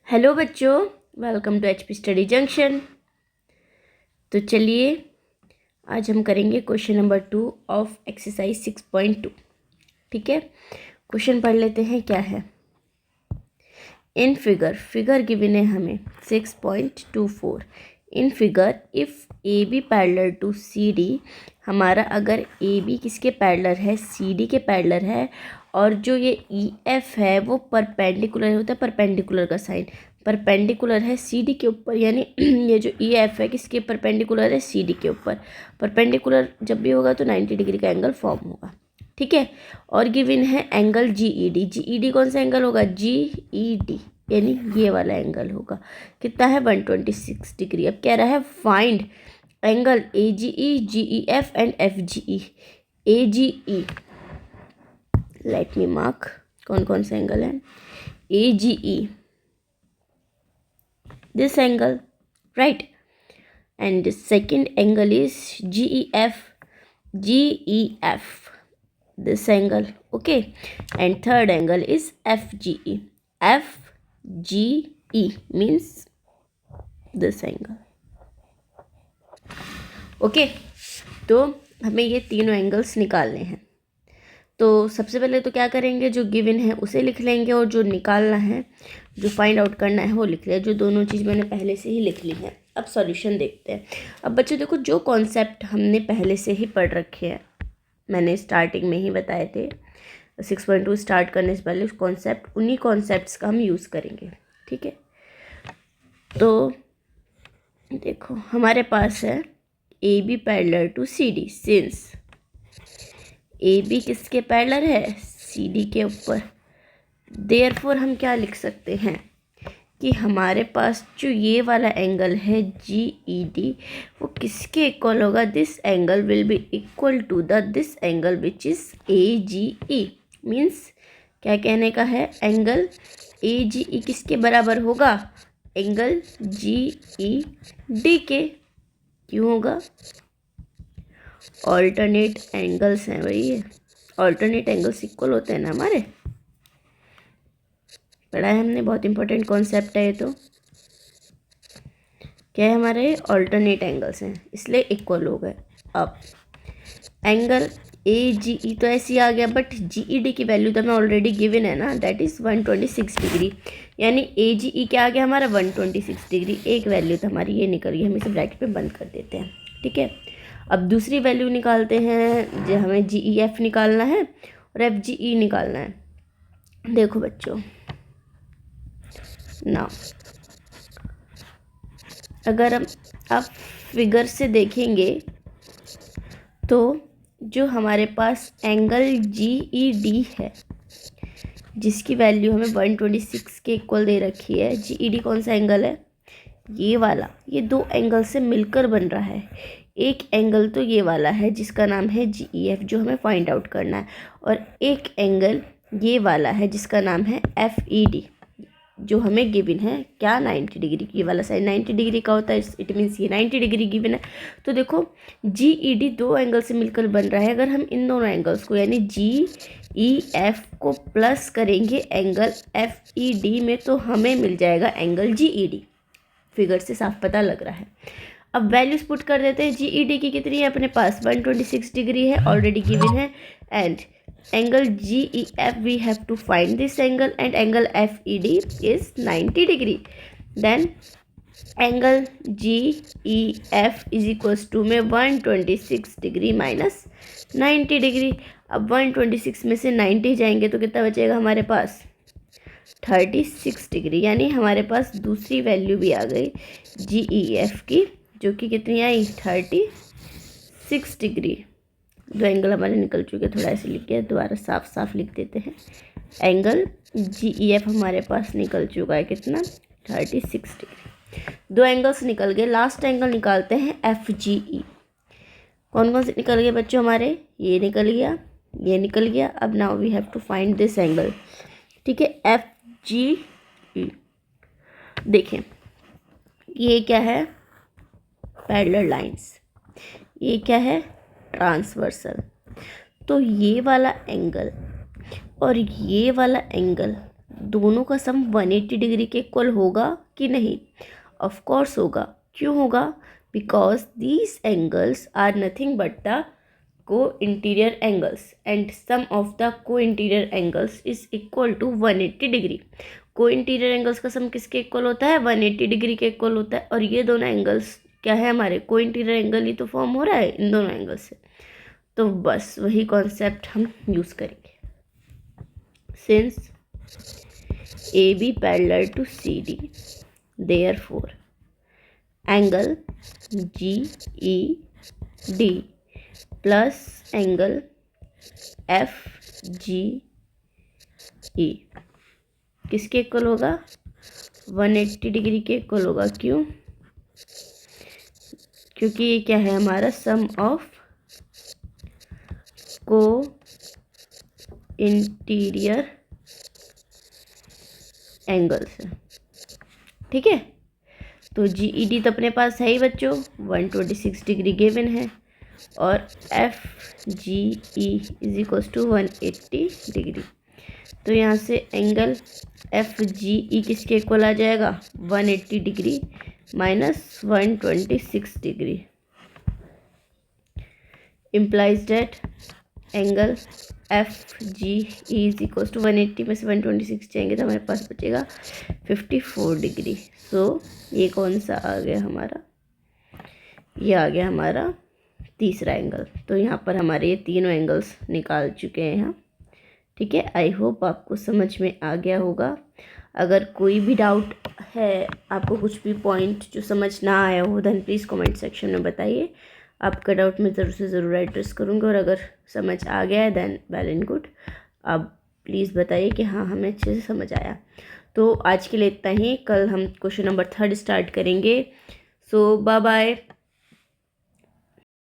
Hello बच्चों, welcome to HP study junction. तो चलिए आज हम करेंगे क्वेश्चन नंबर 2 ऑफ एक्सरसाइज 6.2। ठीक है, क्वेश्चन पढ़ लेते हैं। क्या है? इन फिगर गिवन है हमें 6.24। In figure if A B parallel to C D, हमारा अगर ए बी किसके पैरेलल है? सी डी के पैरेलल है। और जो ये ई एफ है वो परपेंडिकुलर होता है, परपेंडिकुलर का साइन परपेंडिकुलर है सी डी के ऊपर, यानी ये जो ई एफ है किसके परपेंडिकुलर है? सी डी के ऊपर। परपेंडिकुलर जब भी होगा तो 90 डिग्री का एंगल फॉर्म होगा। ठीक है, और गिवन है एंगल जी ई डी। जी ई डी कौन सा एंगल होगा? जी ई डी, यानी ये वाला एंगल होगा। कितना है? 126 डिग्री। अब कह रहा है find angle A G E, G E F and F G E. A G E, let me mark कौन कौन सा एंगल है। ए G E, this angle, right? And the second angle is GEF, GEF, this angle, okay? And third angle is FGE, FGE means this angle, okay? तो हमें ये तीनों angles निकालने हैं। तो सबसे पहले तो क्या करेंगे, जो गिवन है उसे लिख लेंगे और जो निकालना है, जो फाइंड आउट करना है वो लिख लिया। जो दोनों चीज़ मैंने पहले से ही लिख ली है। अब सॉल्यूशन देखते हैं। अब बच्चों देखो, जो कॉन्सेप्ट हमने पहले से ही पढ़ रखे हैं, मैंने स्टार्टिंग में ही बताए थे 6.2 स्टार्ट करने से पहले, कॉन्सेप्ट, उन्हीं कॉन्सेप्ट्स का हम यूज़ करेंगे। ठीक है, तो देखो हमारे पास है A B parallel to C D. Since A B किसके पैरेलल है? सी डी के ऊपर। देयरफॉर हम क्या लिख सकते हैं कि हमारे पास जो ये वाला एंगल है जी ई डी, वो किसके इक्वल होगा? This angle will be equal to the this angle which is A G E. Means क्या कहने का है? एंगल ए जी ई किसके बराबर होगा? एंगल जी ई डी के। क्यों होगा? ऑल्टरनेट एंगल्स हैं भाई, ये ऑल्टरनेट एंगल्स इक्वल होते हैं ना हमारे, पढ़ा है हमने, बहुत इंपॉर्टेंट कॉन्सेप्ट है ये। तो क्या है हमारे? ऑल्टरनेट एंगल्स हैं इसलिए इक्वल हो गए। अब एंगल ए जी ई तो ऐसे ही आ गया, बट जी ई डी की वैल्यू तो हमें ऑलरेडी गिवन है ना, दैट इज़ 126 डिग्री। यानी ए जी ई क्या आ गया हमारा? 126 डिग्री। एक वैल्यू तो हमारी ये निकल गई, हम इसे ब्रैकेट पे बंद कर देते हैं। ठीक है, अब दूसरी वैल्यू निकालते हैं। जो हमें जी ई एफ निकालना है और एफ जी ई निकालना है। देखो बच्चों, ना अगर हम आप फिगर से देखेंगे तो जो हमारे पास एंगल जी ई डी है, जिसकी वैल्यू हमें 126 के इक्वल दे रखी है, जी ई डी कौन सा एंगल है? ये वाला। ये दो एंगल से मिलकर बन रहा है। एक एंगल तो ये वाला है जिसका नाम है जी ई एफ, जो हमें फाइंड आउट करना है, और एक एंगल ये वाला है जिसका नाम है एफ ई डी, जो हमें गिवन है। क्या? 90 डिग्री की वाला साइड 90 डिग्री का होता है, इट मीन्स ये 90 डिग्री गिवन है। तो देखो जी ई डी दो एंगल से मिलकर बन रहा है। अगर हम इन दोनों एंगल्स को, यानी जी ई एफ को प्लस करेंगे एंगल एफ ई डी में, तो हमें मिल जाएगा angle G E D. Figure से साफ पता लग रहा है। अब वैल्यूज पुट कर देते हैं। जी ई डी की कितनी है अपने पास? 126 डिग्री है, ऑलरेडी गिवन है। And angle GEF we have to find this angle, and angle FED is 90 degree. Then angle GEF is equals to में 126 डिग्री माइनस 90 डिग्री। अब 126 में से 90 जाएंगे तो कितना बचेगा हमारे पास? 36 डिग्री। यानी हमारे पास दूसरी वैल्यू भी आ गई GEF की, जो कि कितनी आई? 36 डिग्री। दो एंगल हमारे निकल चुके, थोड़ा ऐसे लिख के दोबारा साफ साफ लिख देते हैं। एंगल जी ई एफ हमारे पास निकल चुका है कितना? 36 डिग्री। दो एंगल्स निकल गए। लास्ट एंगल निकालते हैं एफ जी ई। कौन कौन से निकल गए बच्चों हमारे? ये निकल गया, ये निकल गया। अब now we have to find this angle. ठीक है, एफ जी ई। देखें ये क्या है? Parallel lines. ये क्या है? ट्रांसवर्सल। तो ये वाला एंगल और ये वाला एंगल दोनों का सम 180 डिग्री के इक्वल होगा कि नहीं? ऑफ कोर्स होगा। क्यों होगा? Because these angles are nothing but the co-interior angles and sum of the co-interior angles is equal to 180 degree. co-interior angles का सम किसके इक्वल होता है? 180 डिग्री के इक्वल होता है। और ये दोनों एंगल्स क्या है हमारे? co-interior एंगल ही तो फॉर्म हो रहा है इन दोनों एंगल से। तो बस वही कॉन्सेप्ट हम यूज़ करेंगे। Since AB parallel to CD, therefore angle GED plus angle FGE किसके इक्वल होगा? 180 डिग्री के इक्वल होगा। क्यों? क्योंकि ये क्या है हमारा? सम ऑफ को इंटीरियर एंगल्स है। ठीक है, तो GED तो अपने पास है ही बच्चों, 126 डिग्री गिवन है, और FGE is equals to 180 degree. तो यहाँ से एंगल FGE किसके इक्वल आ जाएगा? 180 degree minus 126 degree implies that angle FGE is equals to 180 में से 126 जाएंगे तो हमारे पास बचेगा 54 डिग्री। सो ये कौन सा आ गया हमारा? ये आ गया हमारा तीसरा एंगल। तो यहाँ पर हमारे ये तीनों एंगल्स निकाल चुके हैं हम। ठीक है, आई होप आपको समझ में आ गया होगा। अगर कोई भी डाउट है, आपको कुछ भी पॉइंट जो समझ ना आया हो, देन प्लीज़ कमेंट सेक्शन में बताइए। आपका डाउट मैं ज़रूर से ज़रूर एड्रेस करूँगा, और अगर समझ आ गया है देन वेल एंड गुड। आप प्लीज़ बताइए कि हाँ हमें अच्छे से समझ आया। तो आज के लिए इतना ही। कल हम क्वेश्चन नंबर 3 स्टार्ट करेंगे। सो बाय बाय।